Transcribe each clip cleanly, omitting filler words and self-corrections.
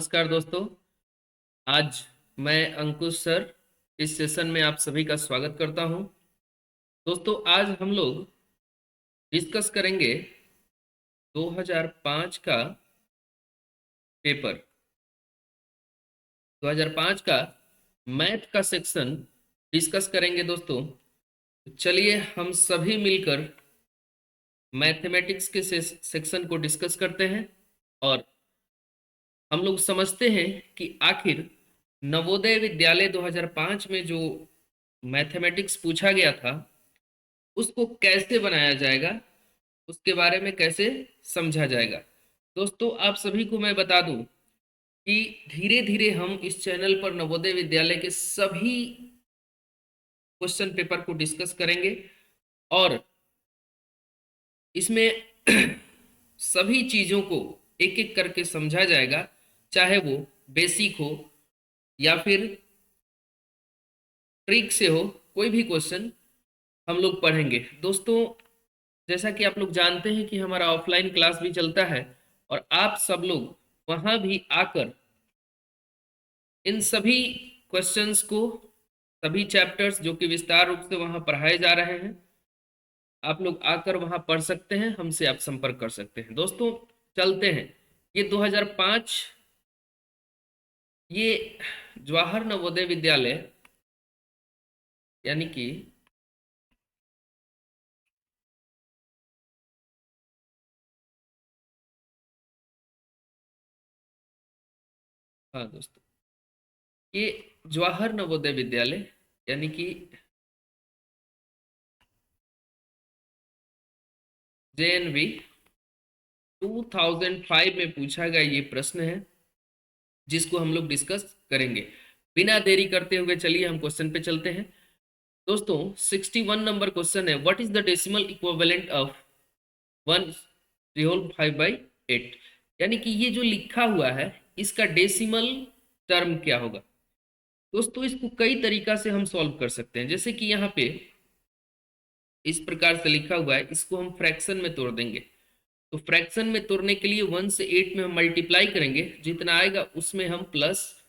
नमस्कार दोस्तों। आज मैं अंकुश सर इस सेशन में आप सभी का स्वागत करता हूं। दोस्तों आज हम लोग डिस्कस करेंगे 2005 का पेपर 2005 का मैथ का सेक्शन डिस्कस करेंगे दोस्तों। चलिए हम सभी मिलकर मैथमेटिक्स के सेक्शन को डिस्कस करते हैं और हम लोग समझते हैं कि आखिर नवोदय विद्यालय 2005 में जो मैथमेटिक्स पूछा गया था उसको कैसे बनाया जाएगा, उसके बारे में कैसे समझा जाएगा। दोस्तों आप सभी को मैं बता दूं कि धीरे धीरे हम इस चैनल पर नवोदय विद्यालय के सभी क्वेश्चन पेपर को डिस्कस करेंगे और इसमें सभी चीजों को एक एक करके समझा जाएगा, चाहे वो बेसिक हो या फिर ट्रिक से हो, कोई भी क्वेश्चन हम लोग पढ़ेंगे। दोस्तों जैसा कि आप लोग जानते हैं कि हमारा ऑफलाइन क्लास भी चलता है और आप सब लोग वहां भी आकर इन सभी क्वेश्चंस को, सभी चैप्टर्स जो कि विस्तार रूप से वहां पढ़ाए जा रहे हैं, आप लोग आकर वहां पढ़ सकते हैं, हमसे आप संपर्क कर सकते हैं। दोस्तों चलते हैं। ये 2005 ये जवाहर नवोदय विद्यालय यानी कि हाँ दोस्तों, ये जवाहर नवोदय विद्यालय यानी कि JNV 2005 में पूछा गया ये प्रश्न है जिसको हम लोग डिस्कस करेंगे। बिना देरी करते हुए चलिए हम क्वेश्चन पे चलते हैं। दोस्तों 61 नंबर क्वेश्चन है, what is the decimal equivalent of 1/5/8। यानी कि ये जो लिखा हुआ है इसका डेसिमल टर्म क्या होगा। दोस्तों इसको कई तरीका से हम सॉल्व कर सकते हैं, जैसे कि यहाँ पे इस प्रकार से लिखा हुआ है, इसको हम फ्रैक्शन में तोड़ देंगे। तो फ्रैक्शन में तोड़ने के लिए 1 से 8 में हम मल्टीप्लाई करेंगे, जितना आएगा उसमें हम प्लस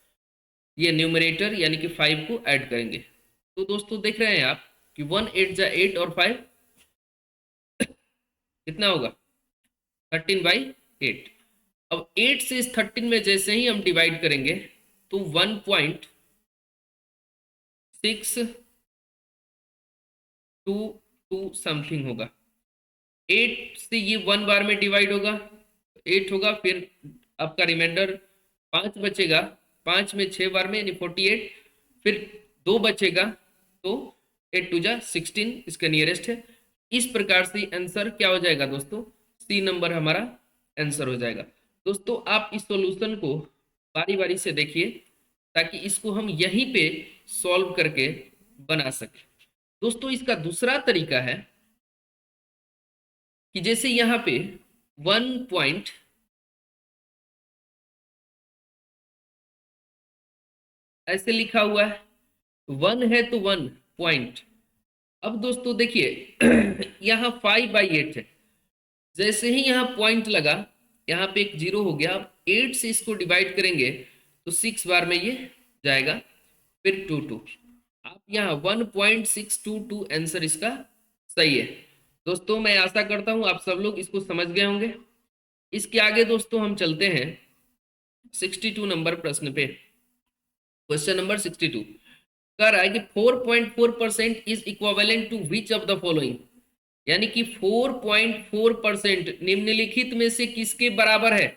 ये न्यूमरेटर यानी कि 5 को ऐड करेंगे। तो दोस्तों देख रहे हैं आप कि 1 8 जा 8 और 5 कितना होगा 13/8। अब 8 से इस 13 में जैसे ही हम डिवाइड करेंगे तो 1.622 समथिंग होगा। 8 से ये 1 बार में डिवाइड होगा 8 होगा, फिर आपका रिमाइंडर 5 बचेगा, 5 में 6 बार में यानी 48, फिर 2 बचेगा तो 8 2 जा 16 इसका नियरेस्ट है। इस प्रकार से आंसर क्या हो जाएगा दोस्तों, सी नंबर हमारा आंसर हो जाएगा। दोस्तों आप इस सॉल्यूशन को बारी बारी से देखिए ताकि इसको हम यहीं पे सॉल्व करके बना सके। दोस्तों इसका दूसरा तरीका है कि जैसे यहाँ पे 1 पॉइंट ऐसे लिखा हुआ है, 1 है तो 1 पॉइंट। अब दोस्तों देखिए यहाँ 5/8 है, जैसे ही यहाँ पॉइंट लगा यहाँ पे एक 0 हो गया। अब 8 से इसको डिवाइड करेंगे तो 6 बार में ये जाएगा, फिर 2 2। आप यहाँ 1.622 आंसर इसका सही है। दोस्तों मैं आशा करता हूं आप सब लोग इसको समझ गए होंगे। इसके आगे दोस्तों हम चलते हैं 62 नंबर प्रश्न पे। क्वेश्चन नंबर 62 कह रहा है कि 4.4% is equivalent to which of the following. यानी कि 4.4% निम्नलिखित में से किसके बराबर है।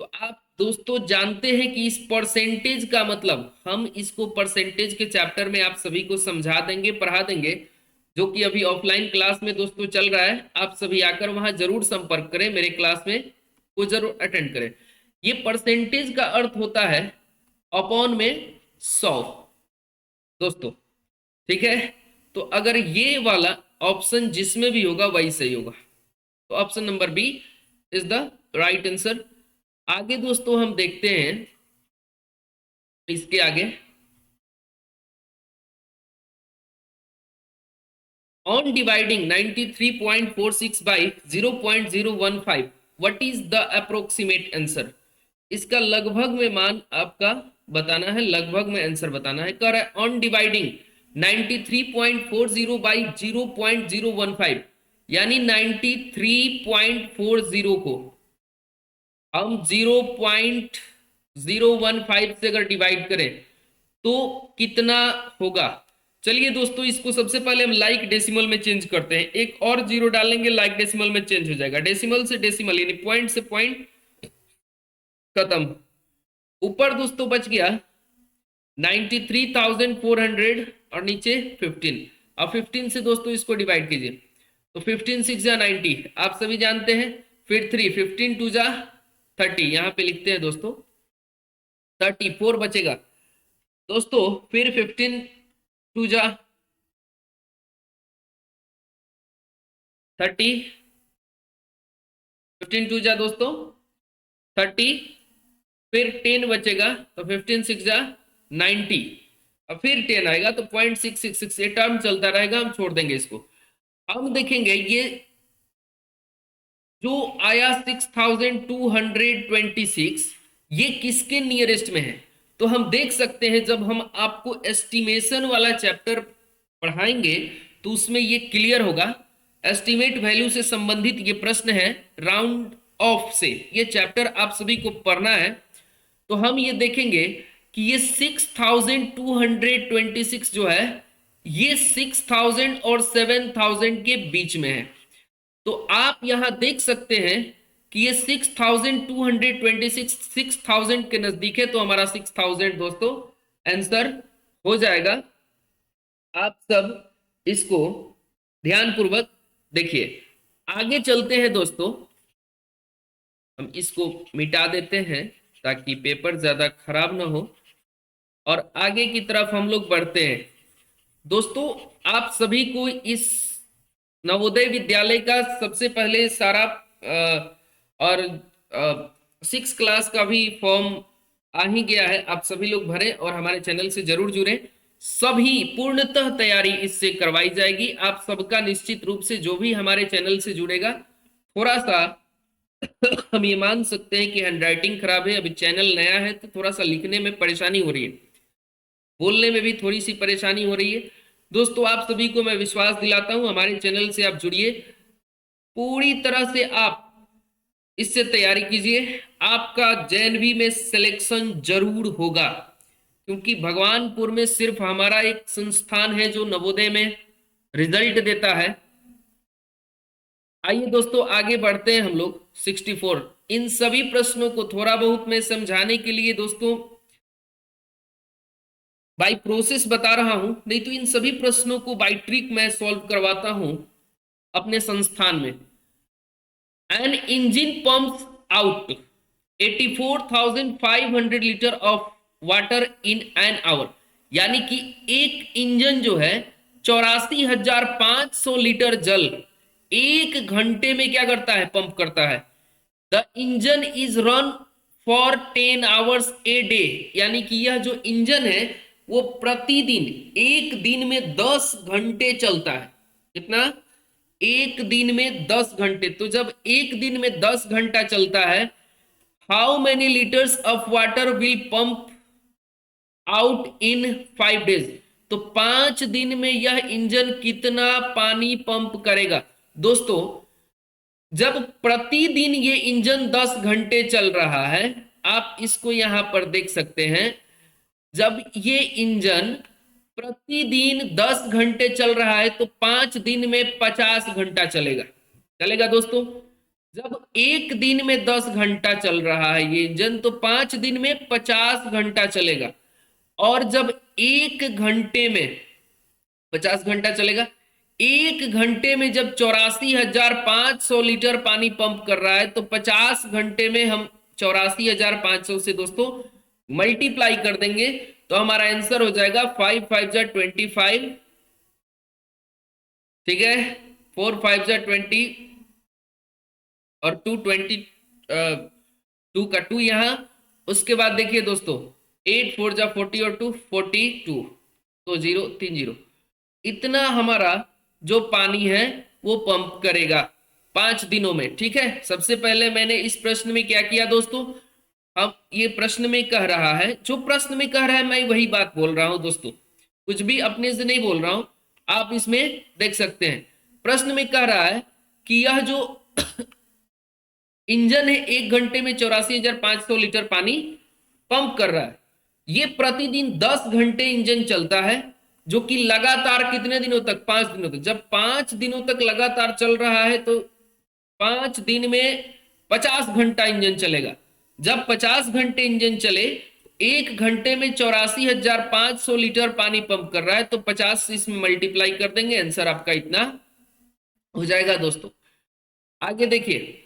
तो आप दोस्तों जानते हैं कि इस परसेंटेज का मतलब, हम इसको परसेंटेज के चैप्टर में आप सभी को समझा देंगे, पढ़ा देंगे, जो कि अभी ऑफलाइन क्लास में दोस्तों चल रहा है। आप सभी आकर वहां जरूर संपर्क करें, मेरे क्लास में वो जरूर अटेंड करें। ये परसेंटेज का अर्थ होता है अपॉन में 100 दोस्तों, ठीक है। तो अगर ये वाला ऑप्शन जिसमें भी होगा वही सही होगा, तो option number B is the right answer. आगे दोस्तों हम देखते हैं इसके आगे, on dividing 93.46 by 0.015 what is the approximate answer. इसका लगभग में मान आपका बताना है, लगभग में आंसर बताना है। कह रहा है ऑन डिवाइडिंग 93.40 बाई 0.015, यानी 93.40 को हम 0.015 से अगर डिवाइड करें तो कितना होगा। चलिए दोस्तों, इसको सबसे पहले हम लाइक डेसिमल में चेंज करते हैं। एक और जीरो डालेंगे, लाइक डेसिमल में चेंज हो जाएगा। डेसिमल से डेसिमल यानी पॉइंट से पॉइंट खत्म। ऊपर दोस्तों बच गया 93,400 और नीचे 15। अब 15 से दोस्तों इसको डिवाइड कीजिए तो 15 6 जा 90, आप सभी जानते हैं। फिर 3, 15 2 जा 30, यहां पे लिखते हैं दोस्तों 34 बचेगा दोस्तों। फिर 15 2 जा 30, 15 2 जा दोस्तों 30, फिर 10 बचेगा तो 15 6 जा 90, और फिर 10 आएगा तो 0.666, ये टर्म चलता रहेगा, हम छोड़ देंगे इसको। हम देखेंगे ये जो आया 6226, ये किसके नियरेस्ट में है। तो हम देख सकते हैं जब हम आपको एस्टिमेशन वाला चैप्टर पढ़ाएंगे तो उसमें ये क्लियर होगा। एस्टिमेट वैल्यू से संबंधित ये प्रश्न है, राउंड ऑफ से, ये चैप्टर आप सभी को पढ़ना है। तो हम ये देखेंगे कि ये 6226 जो है ये 6000 और 7000 के बीच में है। तो आप यहां देख सकते हैं कि ये 6226 6000 के नजदीक है, तो हमारा 6000 दोस्तों आंसर हो जाएगा। आप सब इसको ध्यानपूर्वक देखिए। आगे चलते हैं दोस्तों, हम इसको मिटा देते हैं ताकि पेपर ज्यादा खराब ना हो, और आगे की तरफ हम लोग बढ़ते हैं। दोस्तों आप सभी को इस नवोदय विद्यालय का सबसे पहले सारा और 6 क्लास का भी फॉर्म आ ही गया है, आप सभी लोग भरें और हमारे चैनल से जरूर जुड़ें। सभी पूर्णतः तैयारी इससे करवाई जाएगी। आप सबका निश्चित रूप से जो भी हमारे चैनल से जुड़ेगा, थोड़ा सा हम ये मान सकते हैं कि हैंडराइटिंग खराब है, अभी चैनल नया है तो थोड़ा सा लिखने में परेशानी हो रही है, बोलने में भी थोड़ी सी परेशानी हो रही है। दोस्तों आप सभी को मैं विश्वास दिलाता हूं, हमारे चैनल से आप जुड़िए, पूरी तरह से आप इससे तैयारी कीजिए। आपका जेएनवी में सिलेक्शन जरूर होगा, क्योंकि भगवानपुर में सिर्फ हमारा एक संस्थान है जो नवोदय में रिजल्ट देता है। आइए दोस्तों आगे बढ़ते हैं हम लोग। 64 इन सभी प्रश्नों को थोड़ा बहुत मैं समझाने के लिए दोस्तों बाय प्रोसेस बता रहा हूं, नहीं तो इन सभी प्रश्नों को बाय ट्रिक मैं सॉल्व करवाता हूं अपने संस्थान में। An engine pumps out 84,500 litre of water in an hour, यानी कि एक इंजन जो है 84,500 लीटर जल एक घंटे में क्या करता है, पंप करता है। The engine is run for 10 hours a day, यानी कि यह जो इंजन है वो प्रतिदिन एक दिन में 10 घंटे चलता है। कितना? एक दिन में 10 घंटे। तो जब एक दिन में 10 घंटा चलता है, how many litres of water will pump out in 5 days, तो 5 दिन में यह इंजन कितना पानी पंप करेगा। दोस्तों जब प्रतिदिन ये इंजन 10 घंटे चल रहा है, आप इसको यहां पर देख सकते हैं, जब ये इंजन प्रतिदिन 10 घंटे चल रहा है तो 5 दिन में 50 घंटा चलेगा। चलेगा दोस्तों। जब एक दिन में 10 घंटा चल रहा है ये इंजन, तो 5 दिन में 50 घंटा चलेगा। और जब एक घंटे में 50 घंटा चलेगा, एक घंटे में जब 84,500 लीटर पानी पंप कर रहा है, तो 50 घंटे में हम 84,500 से दोस्तों मल्टीप्लाई कर देंगे तो हमारा आंसर हो जाएगा 5 5 जा 25, ठीक है, 4 5 जा 20 और 2 20 2 का 2 यहां। उसके बाद देखिए दोस्तों 8 4 जा 40 और 2 42, तो 0 3 0, इतना हमारा जो पानी है वो पंप करेगा 5 दिनों में। ठीक है, सबसे पहले मैंने इस प्रश्न में क्या किया दोस्तों, हम ये प्रश्न में कह रहा है, जो प्रश्न में कह रहा है मैं वही बात बोल रहा हूं दोस्तों, कुछ भी अपने से नहीं बोल रहा हूं, आप इसमें देख सकते हैं। प्रश्न में कह रहा है कि यह जो इंजन है 1 घंटे में 84,500 लीटर पानी पंप कर रहा है। ये प्रतिदिन 10 घंटे इंजन चलता है, जो कि लगातार कितने दिनों तक? 5 दिनों तक। जब 5 दिनों तक लगातार चल रहा है तो 5 दिन में 50 घंटा इंजन चलेगा। जब 50 घंटे इंजन चले, 1 घंटे में 84,500 लीटर पानी पंप कर रहा है, तो 50 से इसमें मल्टीप्लाई कर देंगे, आंसर आपका इतना हो जाएगा दोस्तों। आगे देखिए,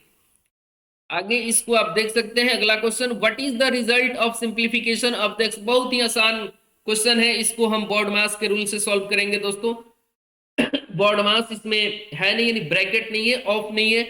आगे इसको आप देख सकते हैं। अगला question, what is the result of simplification of the, बहुत ही आसान क्वेश्चन है, इसको हम बॉड मास के रूल से सॉल्व करेंगे दोस्तों। बॉड मास इसमें है नहीं, यानी ब्रैकेट नहीं है, ऑफ नहीं है,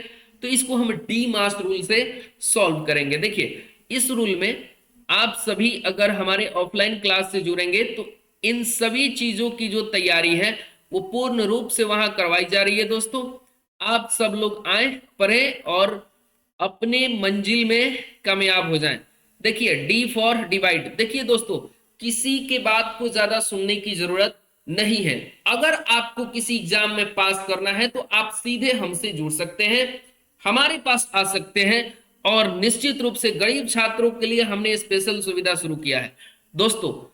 तो इसको हम डी मास रूल से सॉल्व करेंगे। देखिए, इस रूल में आप सभी अगर हमारे ऑफलाइन क्लास से जुड़ेंगे तो इन सभी चीजों की जो तैयारी है वो पूर्ण रूप से वहां करवाई जा रही है दोस्तों। आप सब लोग आए, पढ़ें और अपने मंजिल में कामयाब हो जाएं। देखिए, डी फॉर डिवाइड। देखिए दोस्तों, किसी के बात को ज्यादा सुनने की जरूरत नहीं है। अगर आपको किसी एग्जाम में पास करना है तो आप सीधे हमसे जुड़ सकते हैं, हमारे पास आ सकते हैं, और निश्चित रूप से गरीब छात्रों के लिए हमने स्पेशल सुविधा शुरू किया है दोस्तों।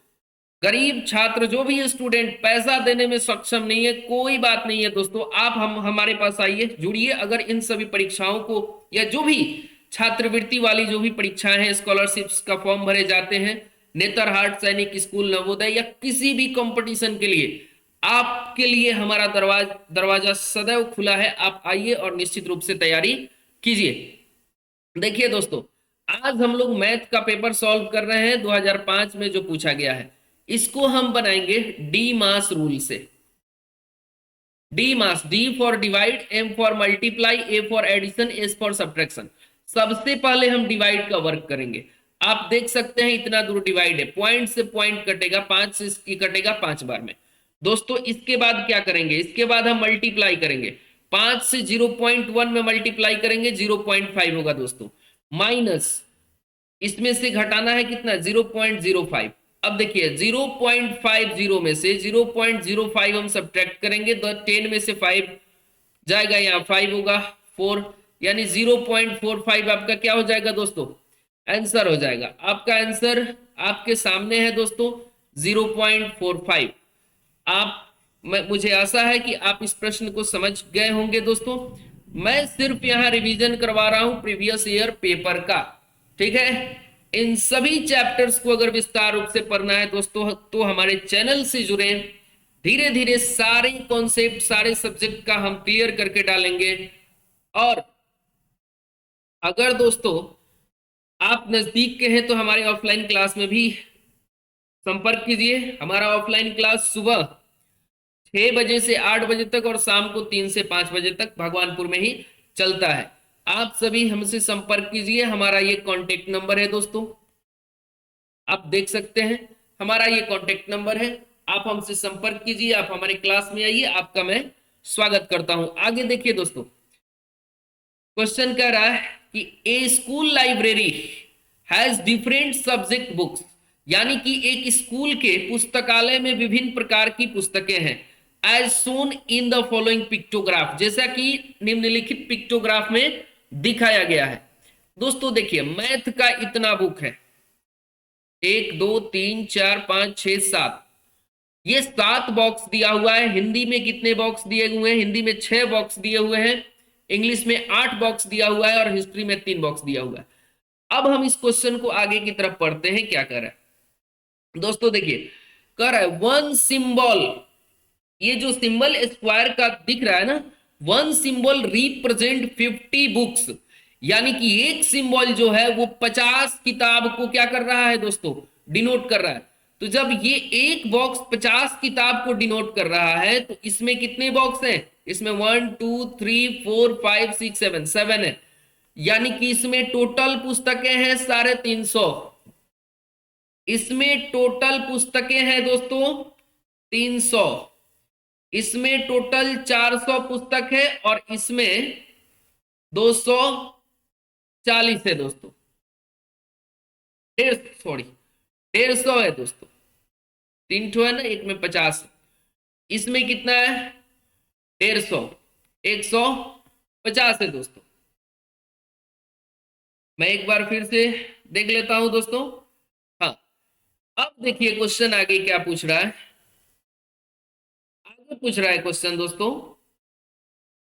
गरीब छात्र जो भी स्टूडेंट पैसा देने में सक्षम नहीं है, कोई बात नहीं है दोस्तों, आप हम हमारे पास आइए, जुड़िए। अगर इन सभी परीक्षाओं को, या जो भी छात्रवृत्ति वाली जो भी परीक्षाएं हैं, स्कॉलरशिप्स का फॉर्म भरे जाते हैं, नेतरहाट सैनिक स्कूल नवोदय, या किसी भी कंपटीशन के लिए, आपके लिए हमारा दरवाजा सदैव खुला है। आप आइए और निश्चित रूप से तैयारी कीजिए। देखिए दोस्तों, आज हम लोग मैथ का पेपर सॉल्व कर रहे हैं 2005 में जो पूछा गया है। इसको हम बनाएंगे डी मास रूल से। D mas, D for divide, M for multiply, A for addition, S for subtraction. सबसे पहले हम डिवाइड का वर्क करेंगे। आप देख सकते हैं इतना दूर डिवाइड है, पॉइंट से पॉइंट कटेगा, 5 से कटेगा 5 बार में दोस्तों। इसके बाद क्या करेंगे? इसके बाद हम मल्टीप्लाई करेंगे, 5 से 0.1 में मल्टीप्लाई करेंगे, 0.5 होगा दोस्तों। माइनस, इसमें से घटाना है कितना? 0.05। अब देखिए, 0.50 में से 0.05 हम सब्ट्रैक्ट करेंगे, तो 10 में से 5 जाएगा, यहाँ 5 होगा, 4, यानी 0.45 आपका क्या हो जाएगा दोस्तों? आंसर हो जाएगा। आपका आंसर आपके सामने है दोस्तों, 0.45। आप, मुझे आशा है कि आप इस प्रश्न को समझ गए होंगे दोस्तों। मैं सिर्फ यहाँ रिवीजन करवा रहा हूं प्रीवियस ईयर पेपर का, ठीक है। इन सभी चैप्टर्स को अगर विस्तार रूप से पढ़ना है दोस्तों, तो हमारे चैनल से जुड़े। धीरे धीरे सारे कॉन्सेप्ट, सारे सब्जेक्ट का हम क्लियर करके डालेंगे। और अगर दोस्तों आप नजदीक के हैं तो हमारे ऑफलाइन क्लास में भी संपर्क कीजिए। हमारा ऑफलाइन क्लास सुबह 6 बजे से 8 बजे तक और शाम को 3 से 5 बजे तक भगवानपुर में ही चलता है। आप सभी हमसे संपर्क कीजिए। हमारा ये कांटेक्ट नंबर है दोस्तों, आप देख सकते हैं, हमारा ये कांटेक्ट नंबर है। आप हमसे संपर्क कीजिए, आप हमारे क्लास में आइए, आपका मैं स्वागत करता हूं। आगे देखिए दोस्तों, क्वेश्चन कह रहा है कि a school library has different subject books, यानी कि एक स्कूल के पुस्तकालय में विभिन्न प्रकार की पुस्तकें हैं। As shown in the following pictograph, जैसा कि निम्नलिखित पिक्टोग्राफ में दिखाया गया है। दोस्तों देखिए, मैथ का इतना बुक है, 1 2 3 4 5 6 7, ये 7 बॉक्स दिया हुआ है। हिंदी में कितने बॉक्स दिए हुए हैं? हिंदी में 6 बॉक्स दिए हुए हैं, इंग्लिश में 8 बॉक्स दिया हुआ है, और हिस्ट्री में 3 बॉक्स दिया हुआ है। अब हम इस क्वेश्चन को आगे की तरफ पढ़ते हैं, क्या कर रहा है दोस्तों। देखिए, कर रहा है वन सिंबल, ये जो सिंबल स्क्वायर का दिख रहा है ना, वन सिंबल रिप्रेजेंट 50 बुक्स, यानी कि एक सिंबल जो है वो 50 किताब को क्या कर रहा है दोस्तों? डिनोट कर रहा है। तो जब ये एक बॉक्स 50 किताब को डिनोट कर रहा है, तो इसमें कितने बॉक्स हैं? इसमें 1 2 3 4 5 6 7, 7 है, यानी कि इसमें टोटल पुस्तकें हैं 350। इसमें टोटल पुस्तकें हैं दोस्तों 300, इसमें टोटल 400 पुस्तक है, और इसमें 240 है दोस्तों। डेढ़, सॉरी 150 है दोस्तों, 3 ठो है ना, एक में 50, इसमें कितना है 150, 150 है दोस्तों। मैं एक बार फिर से देख लेता हूं दोस्तों। हाँ, अब देखिए क्वेश्चन आगे क्या पूछ रहा है। आगे पूछ रहा है क्वेश्चन दोस्तों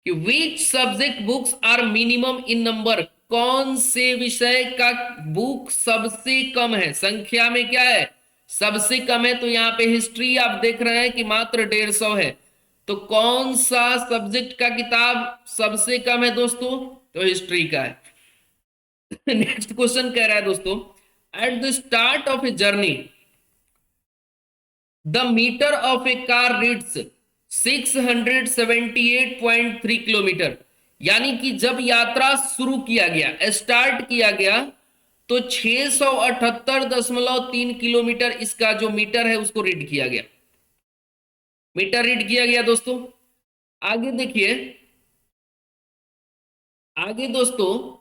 कि which subject books are minimum in number, कौन से विषय का बुक सबसे कम है संख्या में, क्या है सबसे कम है। तो यहाँ पे हिस्ट्री आप देख रहे हैं कि मात्र 150 है। तो कौन सा सब्जेक्ट का किताब सबसे कम है दोस्तों, तो हिस्ट्री का है। नेक्स्ट क्वेश्चन कह रहा है दोस्तों, at the start of a journey the meter of a car reads 678.3 kilometre, यानी कि जब यात्रा शुरू किया गया, स्टार्ट किया गया, तो 678.3 किलोमीटर इसका जो मीटर है उसको रीड किया गया, मीटर रीड किया गया दोस्तों। आगे देखिए, आगे दोस्तों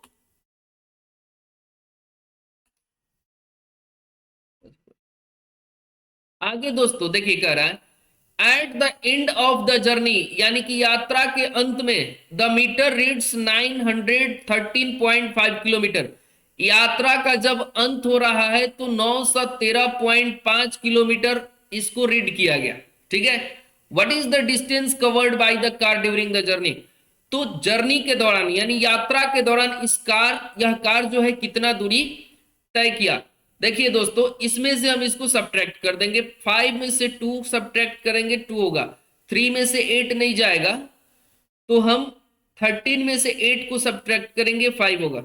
आगे दोस्तों देखिए कह रहा है at the end of the journey, यानी कि यात्रा के अंत में द मीटर रीड्स 913.5 किलोमीटर, यात्रा का जब अंत हो रहा है तो 913.5 किलोमीटर इसको रीड किया गया। ठीक है, what is the distance covered by the car during the journey, तो जर्नी के दौरान यानी यात्रा के दौरान यह कार जो है कितना दूरी तय किया। देखिए दोस्तों, इसमें से हम इसको सब्ट्रैक्ट कर देंगे, 5 में से 2 सब्ट्रैक्ट करेंगे 2 होगा, 3 में से 8 नहीं जाएगा, तो हम 13 में से 8 को सब्ट्रैक्ट करेंगे 5 होगा।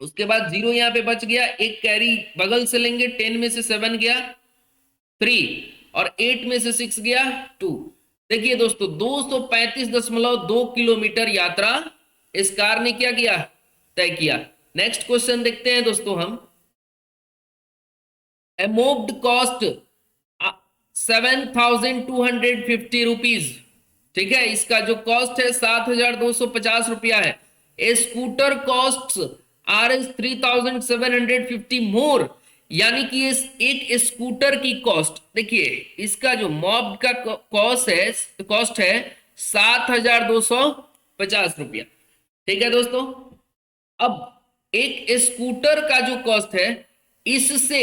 उसके बाद 0 यहाँ पे बच गया, एक कैरी बगल से लेंगे, 10 में से 7 गया 3, और 8 में से 6 गया 2। देखिए दोस्तों 235.2 किलोमीटर यात्रा इस कार ने क्या किया, तय किया। नेक्स्ट क्वेश्चन देखते हैं दोस्तों हम, A moved cost 7,250 रुपीज। ठीक है, इसका जो कॉस्ट है 7,250 रुपया है। ए स्कूटर कॉस्ट Rs 3,750 मोर, यानी कि इस एक स्कूटर की कॉस्ट, देखिए इसका जो मॉब्ड का कॉस्ट है 7,250 रुपया। ठीक है दोस्तों, अब एक स्कूटर का जो कॉस्ट है इससे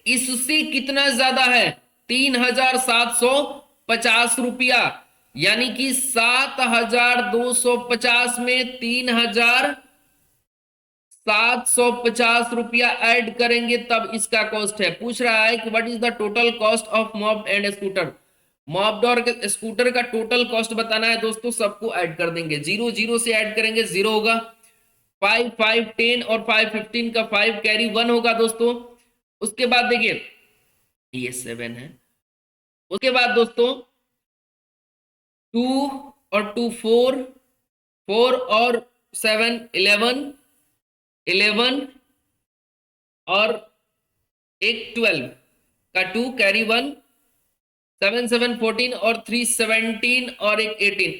इससे कितना ज्यादा है, 3,750 रुपया, यानी कि 7,250 में 3,750 रुपया ऐड करेंगे तब इसका कॉस्ट है। पूछ रहा है कि what is the total cost of mopped and scooter, mopped और स्कूटर का टोटल कॉस्ट बताना है दोस्तों। सबको ऐड कर देंगे, 0 0 से ऐड करेंगे 0 होगा, 5 5 10 और 5 15 का 5 कैरी 1 होगा दोस्तों। उसके बाद देखिए ये 7 है, उसके बाद दोस्तों 2 और 2 4, 4 और 7 11, 11 और एक 12 का 2 कैरी 1, 7 7 14 और 3 17 और एक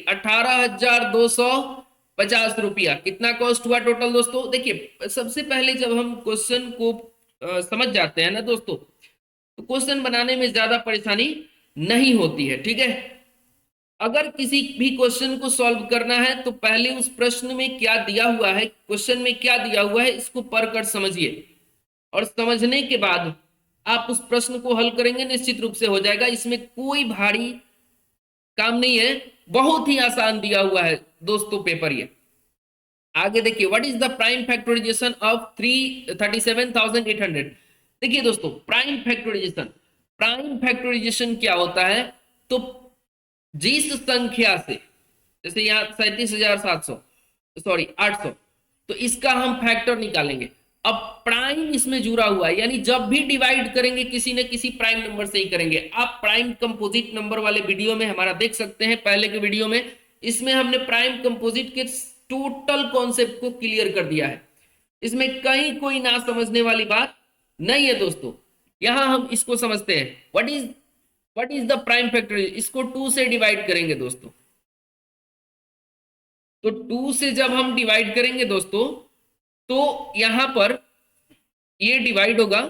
18, 18,250 रुपया कितना कॉस्ट हुआ टोटल दोस्तों। देखिए सबसे पहले जब हम क्वेश्चन को समझ जाते हैं ना दोस्तों, तो क्वेश्चन बनाने में ज्यादा परेशानी नहीं होती है। ठीक है, अगर किसी भी क्वेश्चन को सॉल्व करना है तो पहले उस प्रश्न में क्या दिया हुआ है, क्वेश्चन में क्या दिया हुआ है इसको पढ़कर समझिए, और समझने के बाद आप उस प्रश्न को हल करेंगे, निश्चित रूप से हो जाएगा। इसमें कोई भारी काम नहीं है, बहुत ही आसान दिया हुआ है दोस्तों पेपर ये। आगे देखिए, what is the prime factorisation of 37,800। देखिए दोस्तों प्राइम फैक्टराइजेशन क्या होता है, तो जिस संख्या से, जैसे यहाँ 37,700 सॉरी 800, तो इसका हम फैक्टर निकालेंगे। अब प्राइम इसमें जुड़ा हुआ है, यानी जब भी डिवाइड करेंगे किसी न किसी प्राइम नंबर से ही करेंगे। आप प्राइम कंपोजिट नंबर वाले वीडियो में हमारा देख सकते हैं, पहले के वीडियो में, इसमें हमने प्राइम कंपोजिट के टोटल कॉन्सेप्ट को क्लियर कर दिया है। इसमें कहीं कोई ना समझने वाली बात नहीं है दोस्तों। यहां हम इसको समझते हैं, what is the prime factor, इसको 2 से डिवाइड करेंगे दोस्तों। तो 2 से जब हम डिवाइड करेंगे दोस्तों, तो यहां पर ये डिवाइड होगा,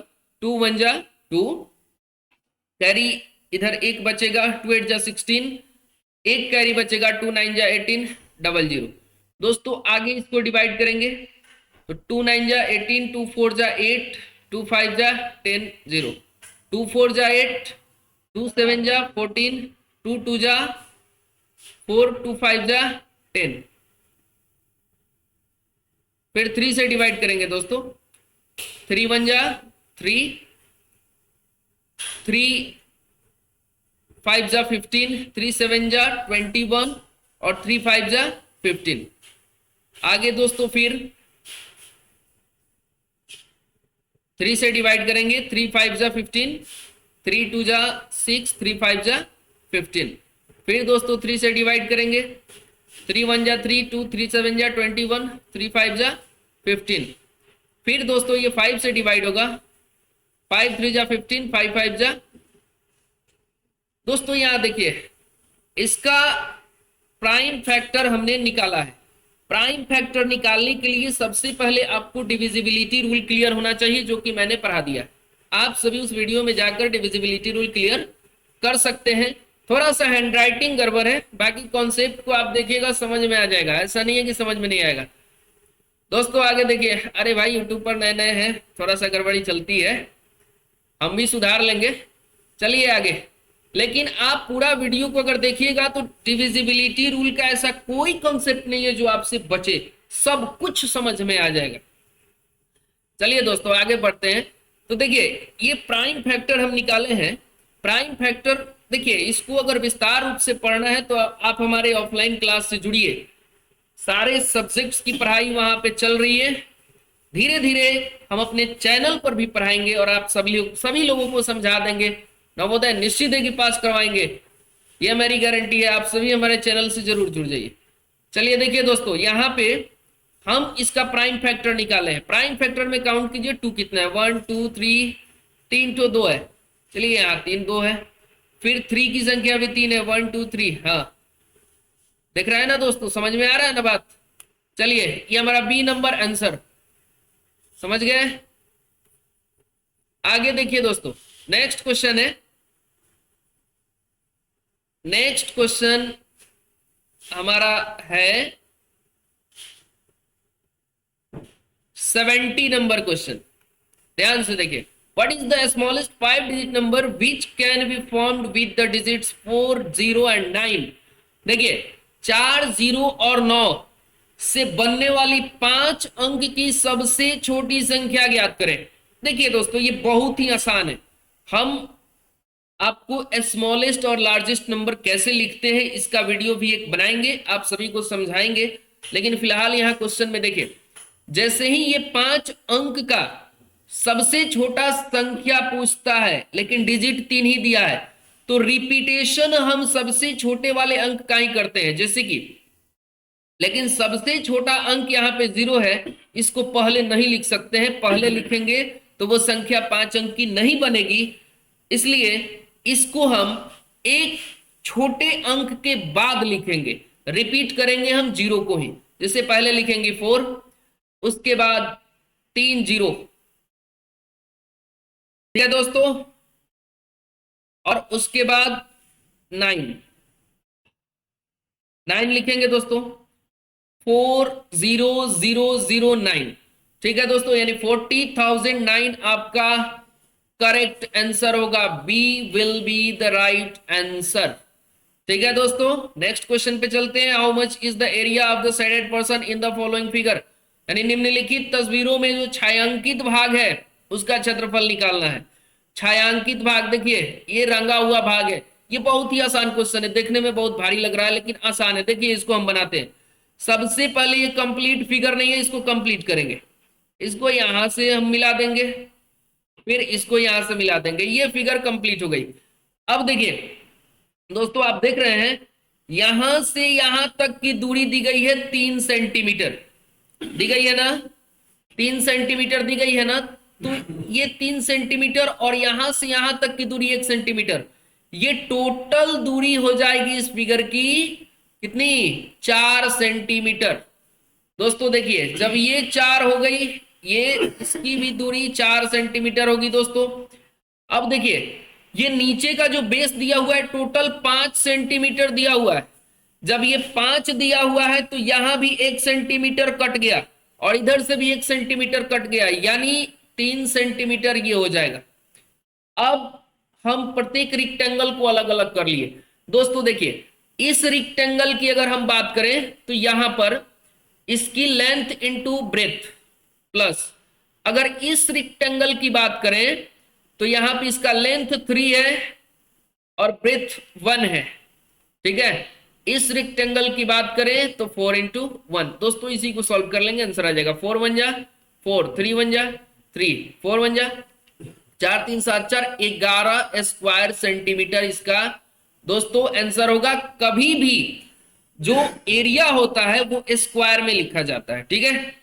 2 1 जा 2, कैरी इधर एक बचेगा, 2 8 जा 16, एक कैरी बचेगा, 2 9 जा 18, 00। दोस्तों आगे इसको डिवाइड करेंगे तो 2 9 जा 18, 2 4 जा 8, 2 5 जा 10, 0, 2 4 जा 8, 2 7 जा 14, 2 2 जा 4, 2 5 जा 10। फिर 3 से डिवाइड करेंगे दोस्तों, 3 1 जा 3, 3 5 जा 15, 3 7 जा 21 और 3 5 जा 15। आगे दोस्तों फिर 3 से डिवाइड करेंगे, 3 5 जा 15, 3 2 जा 6, 3 5 जा 15। फिर दोस्तों 3 से डिवाइड करेंगे, 3 1 जा 3, 2 3 7 जा 21, 3 5 जा 15। फिर दोस्तों ये 5 से डिवाइड होगा, 5 3 जा 15, 5 5 जा। दोस्तों यहां देखिए इसका प्राइम फैक्टर हमने निकाला है। प्राइम फैक्टर निकालने के लिए सबसे पहले आपको डिविजिबिलिटी रूल क्लियर होना चाहिए, जो कि मैंने पढ़ा दिया। आप सभी उस वीडियो में जाकर डिविजिबिलिटी रूल क्लियर कर सकते हैं। थोड़ा सा हैंडराइटिंग गड़बड़ है, बाकी कॉन्सेप्ट को आप देखिएगा समझ में आ जाएगा, ऐसा नहीं है कि समझ में नहीं आएगा। दोस्तों आगे देखिए, अरे भाई यूट्यूब पर नए नए हैं, थोड़ा सा गड़बड़ी चलती है, हम भी सुधार लेंगे। चलिए आगे, लेकिन आप पूरा वीडियो को अगर देखिएगा तो डिविजिबिलिटी रूल का ऐसा कोई कॉन्सेप्ट नहीं है जो आपसे बचे, सब कुछ समझ में आ जाएगा। चलिए दोस्तों आगे बढ़ते हैं। तो देखिए ये प्राइम फैक्टर हम निकाले हैं। प्राइम फैक्टर देखिए, इसको अगर विस्तार रूप से पढ़ना है तो आप हमारे ऑफलाइन क्लास से जुड़िए। सारे सब्जेक्ट्स की पढ़ाई वहां पे चल रही है। धीरे धीरे हम अपने चैनल पर भी पढ़ाएंगे और आप सभी लोगों को समझा देंगे। नवोदय निश्चित है कि पास करवाएंगे, ये मेरी गारंटी है। आप सभी हमारे चैनल से जरूर जुड़ जाइए। चलिए देखिए दोस्तों, यहाँ पे हम इसका प्राइम फैक्टर निकाले हैं। प्राइम फैक्टर में काउंट कीजिए, 2 कितना है, 1 2 3, 3 तो 2 है। चलिए यहाँ 3 2 है। फिर 3 की संख्या भी 3 है, 1 2 3। हाँ देख रहा है ना दोस्तों, समझ में आ रहा है ना बात। चलिए ये हमारा बी नंबर आंसर, समझ गए। आगे देखिए दोस्तों, नेक्स्ट क्वेश्चन है। नेक्स्ट क्वेश्चन हमारा है 70 नंबर क्वेश्चन। ध्यान से देखिए, what is the smallest 5 digit number which can be formed with the digits 4 0 and 9। देखिए 4 0 और 9 से बनने वाली 5 अंक की सबसे छोटी संख्या ज्ञात करें। देखिए दोस्तों ये बहुत ही आसान है। हम आपको स्मॉलेस्ट और लार्जेस्ट नंबर कैसे लिखते हैं इसका वीडियो भी एक बनाएंगे, आप सभी को समझाएंगे। लेकिन फिलहाल यहां क्वेश्चन में देखिए, जैसे ही ये 5 अंक का सबसे छोटा संख्या पूछता है, लेकिन डिजिट 3 ही दिया है, तो रिपीटेशन हम सबसे छोटे वाले अंक का ही करते हैं। जैसे कि, लेकिन सबसे छोटा अंक यहाँ पे 0 है, इसको पहले नहीं लिख सकते हैं। पहले लिखेंगे तो वो संख्या 5 अंक की नहीं बनेगी, इसलिए इसको हम एक छोटे अंक के बाद लिखेंगे। रिपीट करेंगे हम 0 को ही। जैसे पहले लिखेंगे 4, उसके बाद 3 0, ठीक है दोस्तों, और उसके बाद 9 लिखेंगे दोस्तों, 4 0 0 0 9। ठीक है दोस्तों, यानी 40,009 आपका करेक्ट आंसर होगा। B will be the right answer. ठीक है दोस्तों, नेक्स्ट क्वेश्चन पे चलते हैं। How much is the area of the shaded person in the following figure. यानी निम्नलिखित तस्वीरों में जो छायांकित भाग है उसका क्षेत्रफल निकालना है। छायांकित भाग देखिए, ये रंगा हुआ भाग है। ये बहुत ही आसान क्वेश्चन है, देखने में बहुत भारी लग रहा है लेकिन आसान है। देखिए इसको हम बनाते हैं। सबसे पहले ये कंप्लीट फिगर नहीं है, इसको कंप्लीट करेंगे। इसको यहां से हम मिला देंगे, फिर इसको यहां से मिला देंगे, ये फिगर कंप्लीट हो गई। अब देखिए दोस्तों, आप देख रहे हैं यहां से यहां तक की दूरी दी गई है 3 सेंटीमीटर, दी गई है ना, 3 सेंटीमीटर दी गई है ना। तो ये 3 सेंटीमीटर और यहां से यहां तक की दूरी 1 सेंटीमीटर, ये टोटल दूरी हो जाएगी इस फिगर की कितनी, 4 सेंटीमीटर। दोस्तों देखिए, जब ये 4 हो गई ये इसकी भी दूरी 4 सेंटीमीटर होगी दोस्तों। अब देखिए ये नीचे का जो बेस दिया हुआ है टोटल 5 सेंटीमीटर दिया हुआ है। जब ये 5 दिया हुआ है तो यहां भी 1 सेंटीमीटर कट गया और इधर से भी 1 सेंटीमीटर कट गया, यानी 3 सेंटीमीटर ये हो जाएगा। अब हम प्रत्येक रिक्टेंगल को अलग अलग कर लिए दोस्तों। देखिए इस रिक्टेंगल की अगर हम बात करें तो यहां पर इसकी लेंथ इंटू ब्रेथ प्लस, अगर इस रिक्टेंगल की बात करें तो यहां पे इसका लेंथ 3 है और ब्रेथ 1 है, ठीक है। इस रेक्टेंगल की बात करें तो 4 इंटू 1। दोस्तों इसी को सॉल्व कर लेंगे, आंसर आ जाएगा 4 1 जा 4, 3 1 जा 3, 4 1 जा 4, 3 7 4, 11 स्क्वायर सेंटीमीटर इसका दोस्तों आंसर होगा। कभी भी जो एरिया होता है वो स्क्वायर में लिखा जाता है, ठीक है।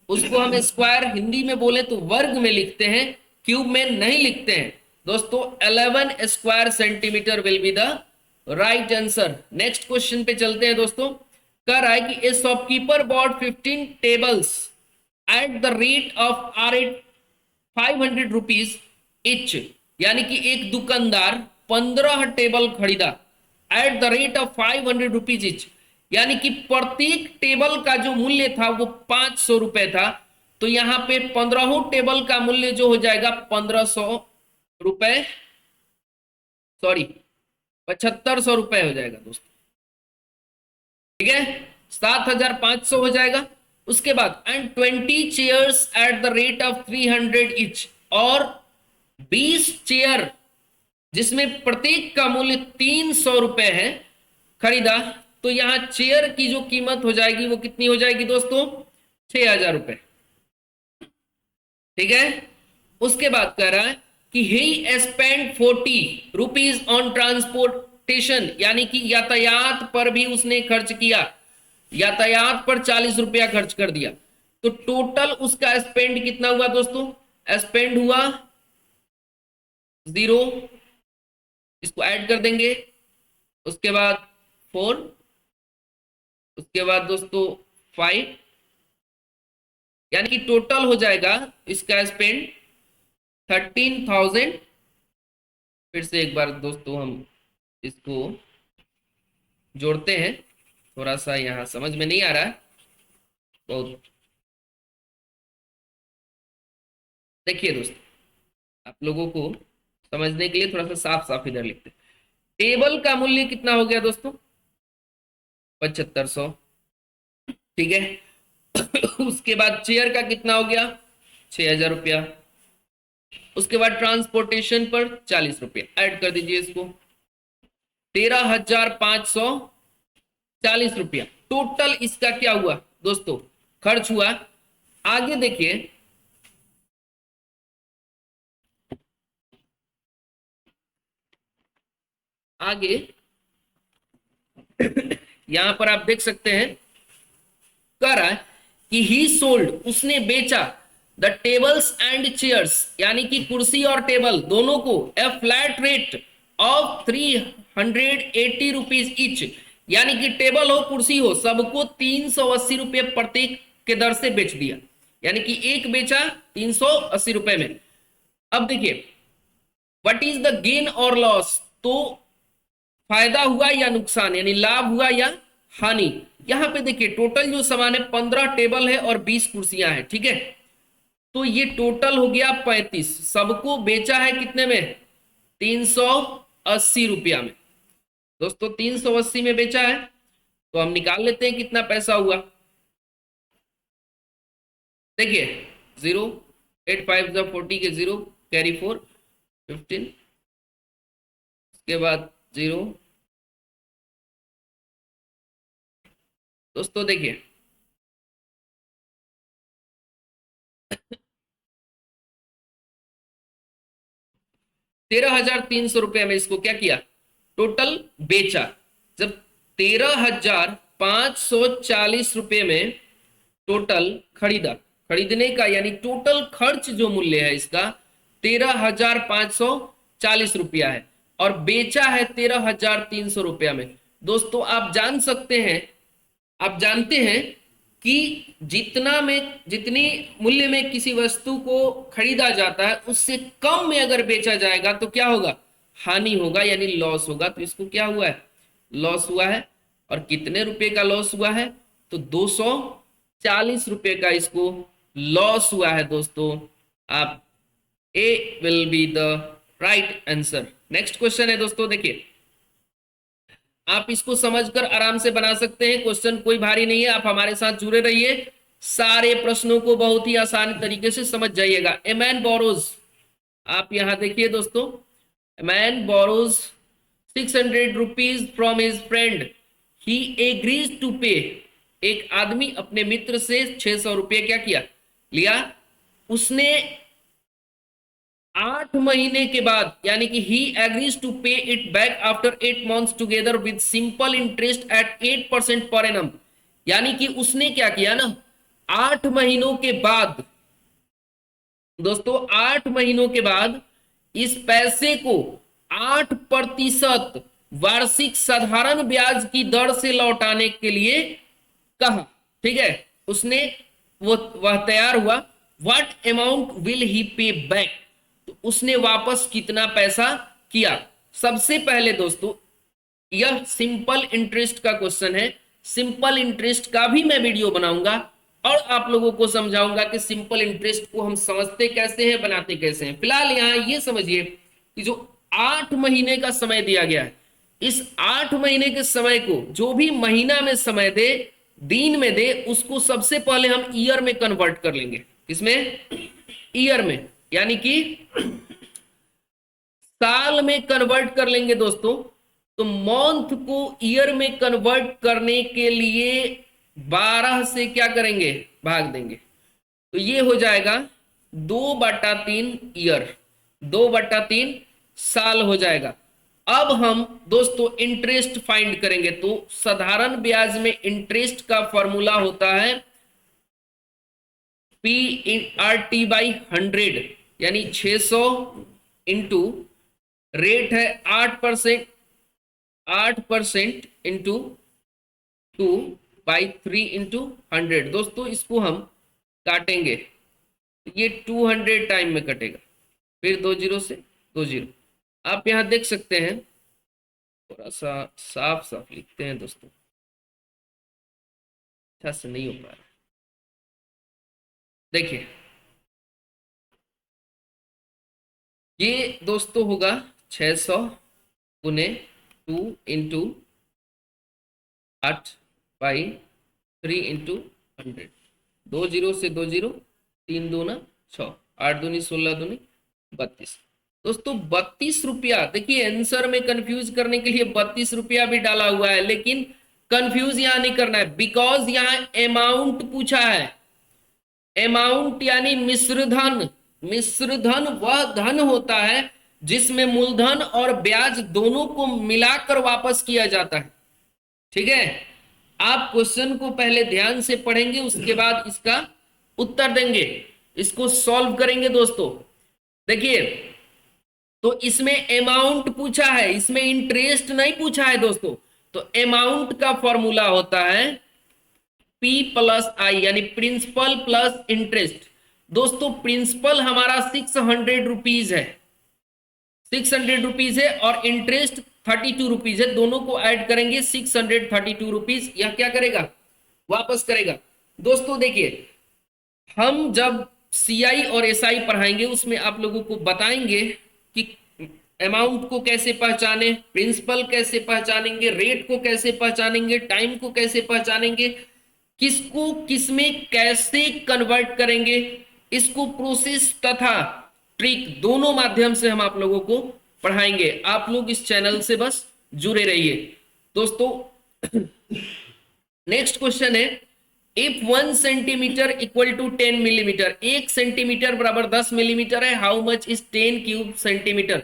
उसको हम स्क्वायर हिंदी में बोले तो वर्ग में लिखते हैं, क्यूब में नहीं लिखते हैं दोस्तों। 11 square centimetre will be the right answer. Next question पे चलते हैं दोस्तों। कह रहा है कि ए shopkeeper bot 15 tables at the rate of ₹500 etch, यानी कि एक दुकानदार 15 टेबल खरीदा at the rate of ₹500 etch, यानी कि प्रत्येक टेबल का जो मूल्य था वो 500 रुपए था। तो यहां पे 15 टेबल का मूल्य जो हो जाएगा 1500 रुपए, सॉरी 7500 रुपए हो जाएगा दोस्तों, ठीक है। 7500 हो जाएगा। उसके बाद and 20 chairs at the rate of 300 etch, और 20 चेयर जिसमें प्रत्येक का मूल्य 300 रुपए है खरीदा। तो यहां चेयर की जो कीमत हो जाएगी वो कितनी हो जाएगी दोस्तों? 6000 रुपए, ठीक है। उसके बाद कह रहा है कि ही स्पेंड 40 रुपीज ऑन ट्रांसपोर्टेशन, यानी कि यातायात पर भी उसने खर्च किया, यातायात पर 40 रुपया खर्च कर दिया। तो टोटल उसका स्पेंड कितना हुआ दोस्तों? स्पेंड हुआ 0, इसको ऐड कर देंगे। उसके बाद 4, उसके बाद दोस्तों 5, यानी कि टोटल हो जाएगा इसका स्पेंड 13,000। फिर से एक बार दोस्तों हम इसको जोड़ते हैं, थोड़ा सा यहाँ समझ में नहीं आ रहा है बहुत। देखिए दोस्तों, आप लोगों को समझने के लिए थोड़ा सा साफ साफ इधर लिखते हैं। टेबल का मूल्य कितना हो गया दोस्तों? 7500, ठीक है। उसके बाद चेयर का कितना हो गया? 6000 रुपया। उसके बाद ट्रांसपोर्टेशन पर 40 रुपया, ऐड कर दीजिए इसको, 13,540 रुपया टोटल इसका क्या हुआ दोस्तों? खर्च हुआ। आगे देखिए, आगे यहां पर आप देख सकते हैं, कह रहा है कि ही सोल्ड, उसने बेचा, द टेबल्स एंड चेयर्स, यानी कि कुर्सी और टेबल दोनों को, a flat rate of 380 rupees each, यानी कि टेबल हो कुर्सी हो सबको 380 रुपये प्रत्येक के दर से बेच दिया, यानी कि एक बेचा 380 रुपए में। अब देखिए व्हाट इज द गेन और लॉस, तो फायदा हुआ या नुकसान, यानी लाभ हुआ या हानि। यहां पे देखिए टोटल जो सामान है 15 टेबल है और 20 कुर्सियां हैं, ठीक है। तो ये टोटल हो गया 35, सबको बेचा है कितने में? 380 रुपया में दोस्तों। 380 में बेचा है, तो हम निकाल लेते हैं कितना पैसा हुआ। देखिए 0, 8 5 40 के 0, कैरी 4 15, उसके बाद 0। दोस्तों देखिए 13,300 रुपये में इसको क्या किया? टोटल बेचा। जब 13,540 रुपये में टोटल खरीदा, खरीदने का यानी टोटल खर्च जो मूल्य है इसका 13,540 रुपया है, और बेचा है 13,300 रुपया में। दोस्तों आप जान सकते हैं, आप जानते हैं कि जितनी मूल्य में किसी वस्तु को खरीदा जाता है उससे कम में अगर बेचा जाएगा तो क्या होगा, हानि होगा, यानी लॉस होगा। तो इसको क्या हुआ है, लॉस हुआ है। और कितने रुपए का लॉस हुआ है, तो 240 रुपए का इसको लॉस हुआ है दोस्तों। आप A will be the right answer. Next question है दोस्तों, देखिए आप इसको समझकर आराम से बना सकते हैं, क्वेश्चन कोई भारी नहीं है। आप हमारे साथ जुड़े रहिए, सारे प्रश्नों को बहुत ही आसान तरीके से समझ जाइएगा। ए मैन बोरोज, आप यहां देखिए दोस्तों, a man borrows 600 rupees from his friend, he agrees to pay. एक आदमी अपने मित्र से 600 रुपये क्या किया, लिया। उसने 8 महीने के बाद, यानी कि ही एग्रीज टू पे it back after 8 months together with simple interest eight 8% per annum. यानी कि उसने क्या किया ना, 8 महीनों के बाद दोस्तों, 8 महीनों के बाद इस पैसे को 8% वार्षिक साधारण ब्याज की दर से लौटाने के लिए कहा। ठीक है, उसने वह तैयार हुआ। व्हाट अमाउंट विल ही पे बैक, तो उसने वापस कितना पैसा किया। सबसे पहले दोस्तों यह सिंपल इंटरेस्ट का क्वेश्चन है। सिंपल इंटरेस्ट का भी मैं वीडियो बनाऊंगा और आप लोगों को समझाऊंगा कि सिंपल इंटरेस्ट को हम समझते कैसे हैं, बनाते कैसे हैं। फिलहाल यहां ये समझिए कि जो 8 महीने का समय दिया गया है, इस 8 महीने के समय को जो भी महीना में समय दे, दिन में दे, उसको सबसे पहले हम ईयर में कन्वर्ट कर लेंगे। किसमें, ईयर में, यानी कि साल में कन्वर्ट कर लेंगे दोस्तों। तो मंथ को ईयर में कन्वर्ट करने के लिए 12 से क्या करेंगे, भाग देंगे। तो ये हो जाएगा 2/3 ईयर, 2/3 साल हो जाएगा। अब हम दोस्तों इंटरेस्ट फाइंड करेंगे। तो साधारण ब्याज में इंटरेस्ट का फॉर्मूला होता है P/T/100, यानी 600 इंटू रेट है 8%, 8% इंटू 2/3 इंटू 100। दोस्तों इसको हम काटेंगे, ये 200 टाइम में कटेगा, फिर 2 जीरो से 2 जीरो। आप यहां देख सकते हैं, थोड़ा सा साफ साफ लिखते हैं दोस्तों, अच्छा से नहीं हो पा रहा। देखिए ये दोस्तों होगा 600 गुने 2 इंटू 8/3 इंटू 100। 2 जीरो से 2 जीरो, 3 दूना 6, 8 दूनी 16 दूनी 32। दोस्तों 32 रुपया, देखिए आंसर में कंफ्यूज करने के लिए 32 रुपया भी डाला हुआ है, लेकिन कंफ्यूज यहां नहीं करना है, बिकॉज यहां अमाउंट पूछा है। अमाउंट यानी मिश्र धन। मिश्र धन वह धन होता है जिसमें मूलधन और ब्याज दोनों को मिलाकर वापस किया जाता है। ठीक है, आप क्वेश्चन को पहले ध्यान से पढ़ेंगे, उसके बाद इसका उत्तर देंगे, इसको सॉल्व करेंगे दोस्तों। देखिए तो इसमें अमाउंट पूछा है, इसमें इंटरेस्ट नहीं पूछा है दोस्तों। तो अमाउंट का फॉर्मूला होता है P+I, यानी प्रिंसिपल प्लस इंटरेस्ट। दोस्तों प्रिंसिपल हमारा 600 रुपीज है, 600 रुपीज है, और इंटरेस्ट 32 रुपीज है। दोनों को ऐड करेंगे 632 रुपीज, यह क्या करेगा, वापस करेगा। दोस्तों देखिए हम जब CI और SI पढ़ाएंगे उसमें आप लोगों को बताएंगे कि अमाउंट को कैसे पहचाने, प्रिंसिपल कैसे पहचानेंगे, रेट को कैसे पहचानेंगे, टाइम को कैसे पहचानेंगे, किसको किसमें कैसे कन्वर्ट करेंगे, इसको प्रोसेस तथा ट्रिक दोनों माध्यम से हम आप लोगों को पढ़ाएंगे। आप लोग इस चैनल से बस जुड़े रहिए दोस्तों। नेक्स्ट क्वेश्चन है, if 1 centimetre equal to 10 millimetre, 1 centimetre बराबर 10 मिलीमीटर है, how much is 10 cube centimetre.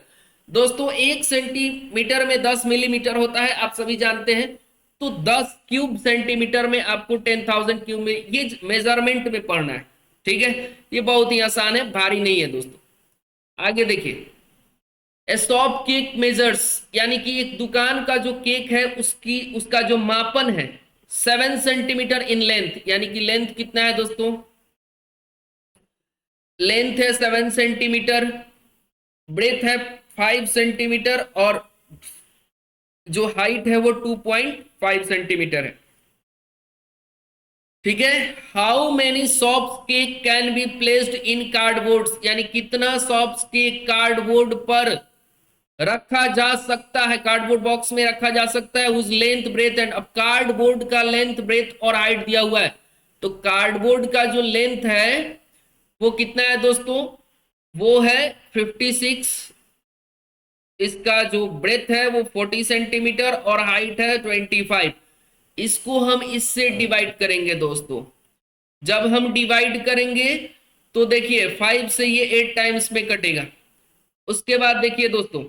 दोस्तों 1 सेंटीमीटर में 10 मिलीमीटर होता है, आप सभी जानते हैं। तो 10 क्यूब सेंटीमीटर में आपको 10,000 क्यूब में, ये मेजरमेंट में पढ़ना है। ठीक है, ये बहुत ही आसान है, भारी नहीं है दोस्तों। आगे देखिए, ए शॉप केक मेजर्स, यानी कि एक दुकान का जो केक है उसका जो मापन है, 7 सेंटीमीटर इन लेंथ, यानी कि लेंथ कितना है दोस्तों, लेंथ है 7 सेंटीमीटर, ब्रेथ है 5 सेंटीमीटर, और जो हाइट है वो 2.5 सेंटीमीटर है। ठीक है। How many soft cake can be placed in cardboard, यानी कितना सॉफ्ट केक कार्डबोर्ड पर रखा जा सकता है, कार्डबोर्ड बॉक्स में रखा जा सकता है, उस लेंथ ब्रेथ एंड, अब कार्डबोर्ड का लेंथ ब्रेथ और हाइट दिया हुआ है, तो कार्डबोर्ड का जो लेंथ है वो कितना है दोस्तों, वो है 56, इसका जो ब्रेथ है वो 40 सेंटीमीटर और हाइट है 25। इसको हम इससे डिवाइड करेंगे दोस्तों। जब हम डिवाइड करेंगे तो देखिए 5 से ये 8 टाइम्स में कटेगा। उसके बाद देखिए दोस्तों,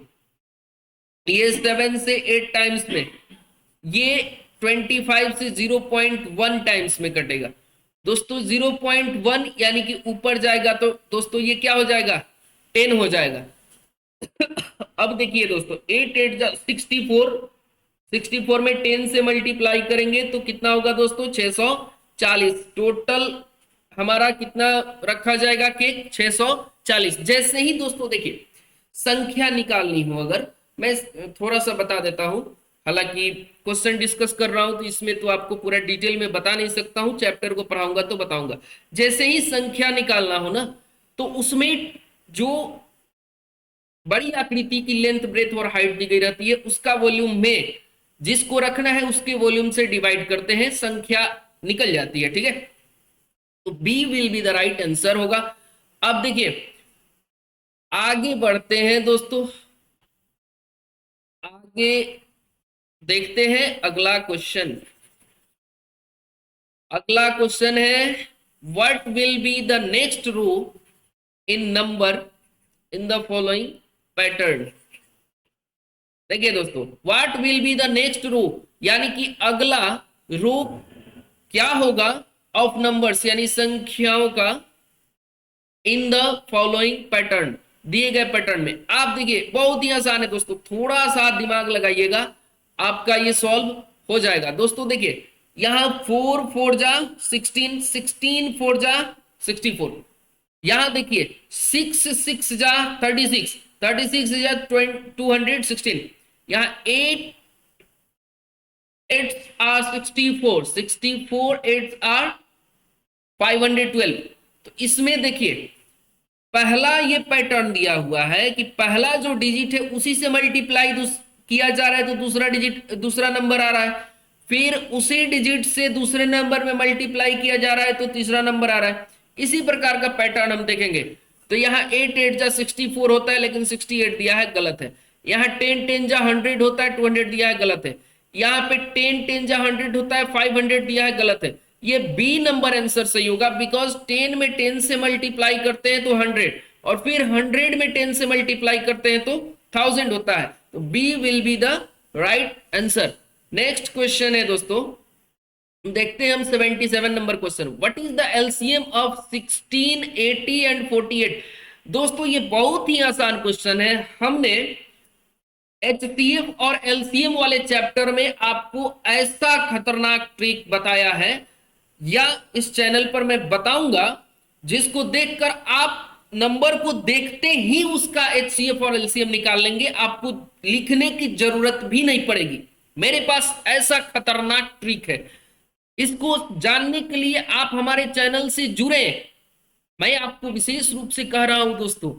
ये 7 से 8 टाइम्स में, ये 25 से 0.1 टाइम्स में कटेगा दोस्तों। 0.1 यानी कि ऊपर जाएगा तो दोस्तों ये क्या हो जाएगा, 10 हो जाएगा। अब देखिए दोस्तों, 8 8 जा 64, 64 में 10 से मल्टीप्लाई करेंगे तो कितना होगा दोस्तों, 640। टोटल हमारा कितना रखा जाएगा केक, 640। जैसे ही दोस्तों देखिए संख्या निकालनी हो, अगर मैं थोड़ा सा बता देता हूं, हालांकि क्वेश्चन डिस्कस कर रहा हूं तो इसमें तो आपको पूरा डिटेल में बता नहीं सकता हूं, चैप्टर को पढ़ाऊंगा तो बताऊंगा। जैसे ही संख्या निकालना हो ना, तो उसमें जो बड़ी आकृति की लेंथ ब्रेथ और हाइट दी गई रहती है, उसका वॉल्यूम में जिसको रखना है उसके वॉल्यूम से डिवाइड करते हैं, संख्या निकल जाती है। ठीक है, तो B will be the right answer होगा। अब देखिए आगे बढ़ते हैं दोस्तों, आगे देखते हैं अगला क्वेश्चन। अगला क्वेश्चन है, what will be the next row in number in the following pattern. देखिए दोस्तों, what will be the next row, यानी कि अगला रो क्या होगा ऑफ नंबर्स, यानी संख्याओं का, इन द फॉलोइंग पैटर्न, दिए गए पैटर्न में। आप देखिए बहुत ही आसान है दोस्तों, थोड़ा सा दिमाग लगाइएगा, आपका ये सॉल्व हो जाएगा। दोस्तों देखिए यहां 4 4 जा 16, 16 4 जा 64, यहां देखिए 6 6 जा 36, 36 जा 216, यहां 8 8 आर 64, 64 8 आर 512। तो इसमें देखिए पहला ये पैटर्न दिया हुआ है कि पहला जो डिजिट है उसी से मल्टीप्लाई किया जा रहा है तो दूसरा डिजिट, दूसरा नंबर आ रहा है, फिर उसी डिजिट से दूसरे नंबर में मल्टीप्लाई किया जा रहा है तो तीसरा नंबर आ रहा है। इसी प्रकार का पैटर्न हम देखेंगे। तो यहाँ 8 8 जा 64 होता है लेकिन 68 दिया है, गलत है। यहाँ 10 10 जा 100 होता है, 200 दिया है, गलत है। यहाँ पे 10 10 जा 100 होता है, 500 दिया है, गलत है। ये बी नंबर आंसर सही होगा, बिकॉज 10 में 10 से मल्टीप्लाई करते हैं तो 100, और फिर 100 में 10 से मल्टीप्लाई करते हैं तो 1000 होता है। तो B will be the right answer. Next question है दोस्तों, देखते हैं हम 77 number question. What is the LCM of 16, 80 and 48। दोस्तों ये बहुत ही आसान क्वेश्चन है। हमने एचसीएफ और एलसीएम वाले चैप्टर में आपको ऐसा खतरनाक ट्रिक बताया है, या इस चैनल पर मैं बताऊंगा, जिसको देखकर आप नंबर को देखते ही उसका एचसीएफ और एलसीएम निकाल लेंगे, आपको लिखने की जरूरत भी नहीं पड़ेगी। मेरे पास ऐसा खतरनाक ट्रिक है। इसको जानने के लिए आप हमारे चैनल से जुड़े। मैं आपको विशेष रूप से कह रहा हूं दोस्तों,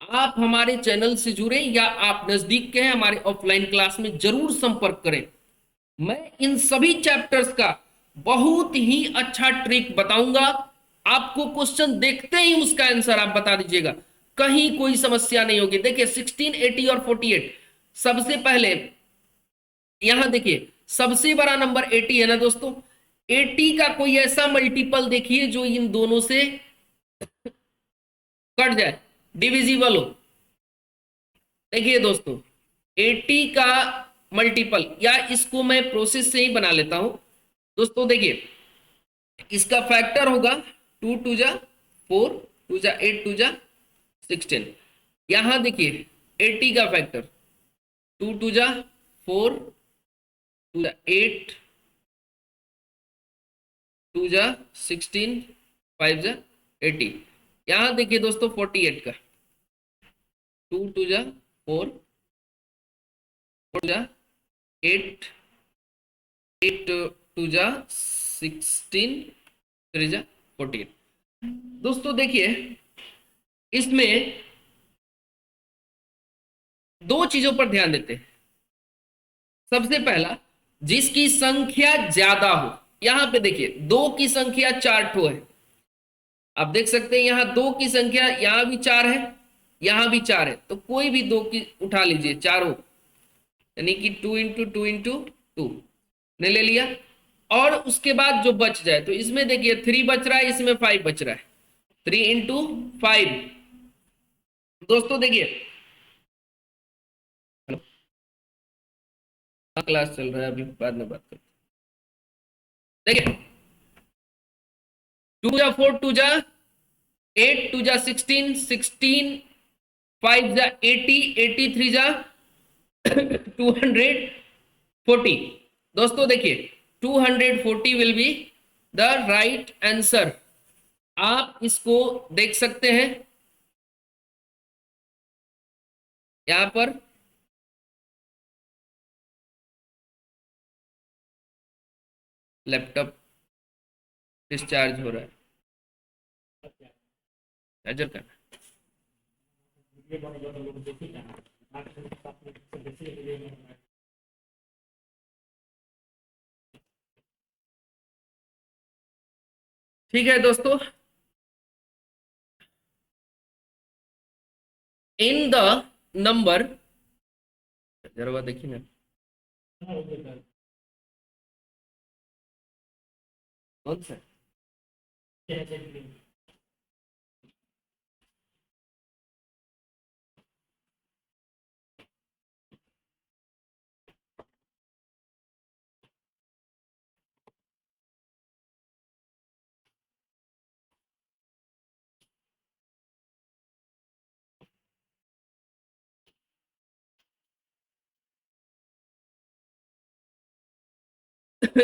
आप हमारे चैनल से जुड़े या आप नजदीक के हैं, हमारे ऑफलाइन क्लास में जरूर संपर्क करें। मैं इन सभी चैप्टर्स का बहुत ही अच्छा ट्रिक बताऊंगा। आपको क्वेश्चन देखते ही उसका आंसर आप बता दीजिएगा, कहीं कोई समस्या नहीं होगी। देखिए 16, 80 और 48, सबसे पहले यहां देखिए सबसे बड़ा नंबर 80 है ना दोस्तों। 80 का कोई ऐसा मल्टीपल देखिए जो इन दोनों से कट जाए, डिविजिबल हो। देखिए दोस्तों 80 का मल्टीपल, या इसको मैं प्रोसेस से ही बना लेता हूं दोस्तों। देखिए इसका फैक्टर होगा 2 2 जा 4, 2 जा 8, 2 जा 16। यहां देखिए 80 का फैक्टर 2 2 जा 4, 2 जा 8, 2 जा 16, 5 जा 80। यहाँ देखिए दोस्तों 48 का 2 2 जा 4, 4 जा 8, 8 2 जा 16, 3 जा 48। दोस्तों देखिए इसमें दो चीजों पर ध्यान देते हैं। सबसे पहला, जिसकी संख्या ज्यादा हो। यहां पे देखिए 2 की संख्या 4 ठो है। आप देख सकते हैं यहाँ 2 की संख्या, यहां भी 4 है, यहां भी 4 है, तो कोई भी 2 की उठा लीजिए, चारों, यानी कि 2 इंटू 2 इंटू 2 ने ले लिया। और उसके बाद जो बच जाए, तो इसमें देखिए 3 बच रहा है, इसमें 5 बच रहा है, 3 इंटू 5। दोस्तों देखिए क्लास चल रहा है, अभी बाद में बात करते हैं। देखिए 2 जा 4, 2 जा 8, 2 जा 16, 16, 5 जा 80, 83 जा 240। दोस्तों देखिए 240 will be the right answer. आप इसको देख सकते हैं यहां पर। लैपटॉप डिस्चार्ज हो रहा है, चार्जर का। ठीक है दोस्तों, इन द नंबर, जरा देखिए ना, कौन सा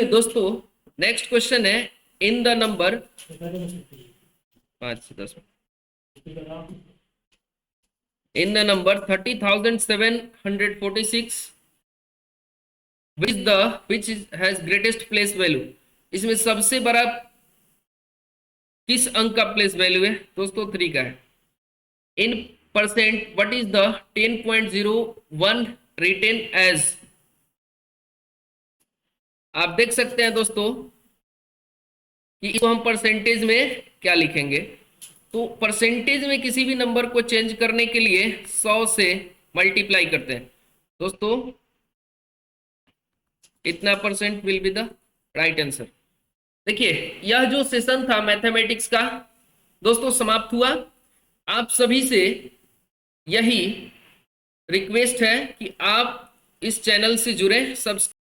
दोस्तों नेक्स्ट क्वेश्चन है, इन द नंबर 5 से 10, in the number 30,746 which has greatest place value. इसमें सबसे बड़ा किस अंक का प्लेस वैल्यू है? दोस्तों 3 का है। In percent what is the 10.01 written as. आप देख सकते हैं दोस्तों कि इसको हम परसेंटेज में क्या लिखेंगे। तो परसेंटेज में किसी भी नंबर को चेंज करने के लिए 100 से मल्टीप्लाई करते हैं। दोस्तों इतना percent will be the right answer. देखिए यह जो सेशन था मैथमेटिक्स का दोस्तों समाप्त हुआ। आप सभी से यही रिक्वेस्ट है कि आप इस चैनल से जुड़े, सब्सक्राइब